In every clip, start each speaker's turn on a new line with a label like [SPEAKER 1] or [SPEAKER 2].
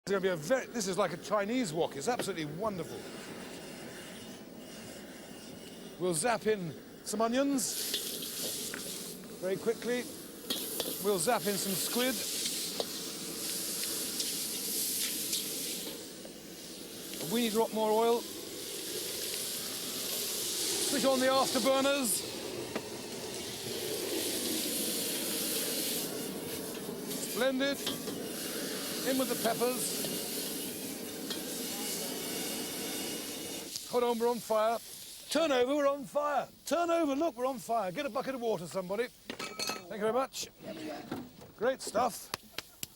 [SPEAKER 1] This is like a Chinese wok. It's absolutely wonderful. We'll zap in some onions very quickly. We'll zap in some squid. A weeny drop more oil. Switch on the afterburners. Splendid. In with the peppers. Hold on, we're on fire. Turn over, we're on fire. Turn over, look, we're on fire. Get a bucket of water, somebody. Thank you very much. Great stuff.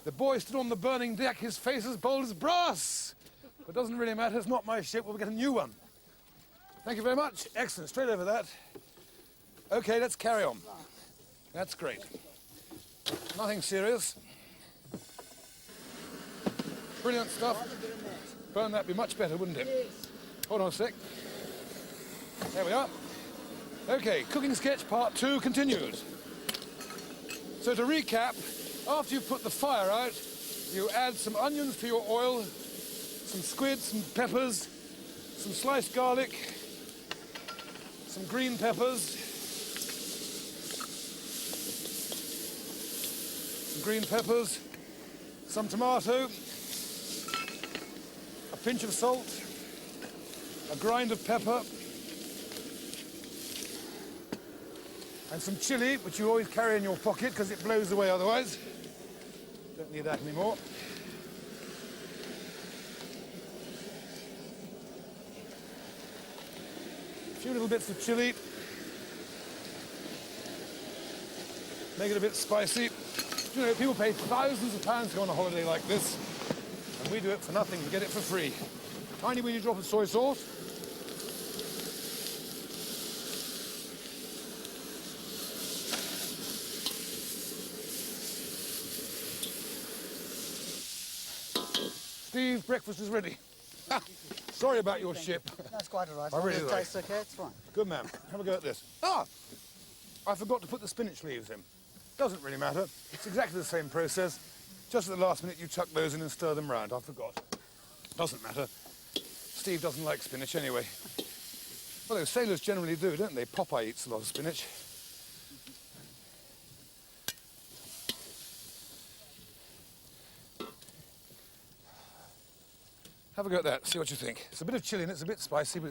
[SPEAKER 1] The boy stood on the burning deck, his face as bold as brass. But it doesn't really matter, it's not my ship, we'll get a new one. Thank you very much. Excellent, straight over that. Okay, let's carry on. That's great. Nothing serious. Brilliant stuff. Burn that would be much better, wouldn't it? Hold on a sec. There we are. Okay, cooking sketch part 2 continued. So to recap, after you've put the fire out, you add some onions to your oil, some squid, some peppers, some sliced garlic, some green peppers, some tomato, a pinch of salt, a grind of pepper, and some chili, which you always carry in your pocket because it blows away otherwise. Don't need that anymore. A few little bits of chili. Make it a bit spicy. You know, people pay thousands of pounds to go on a holiday like this, and we do it for nothing, we get it for free. Tiny weeny drop of soy sauce. Steve, breakfast is ready. Sorry about your ship.
[SPEAKER 2] That's quite all right.
[SPEAKER 1] I really like it.
[SPEAKER 2] Tastes okay, it's fine.
[SPEAKER 1] Good man. Have a go at this. I forgot to put the spinach leaves in. Doesn't really matter. It's exactly the same process. Just at the last minute, you chuck those in and stir them round. I forgot. Doesn't matter. Steve doesn't like spinach anyway. Well, sailors generally do, don't they? Popeye eats a lot of spinach. Have a go at that, see what you think. It's a bit of chili and it's a bit spicy, but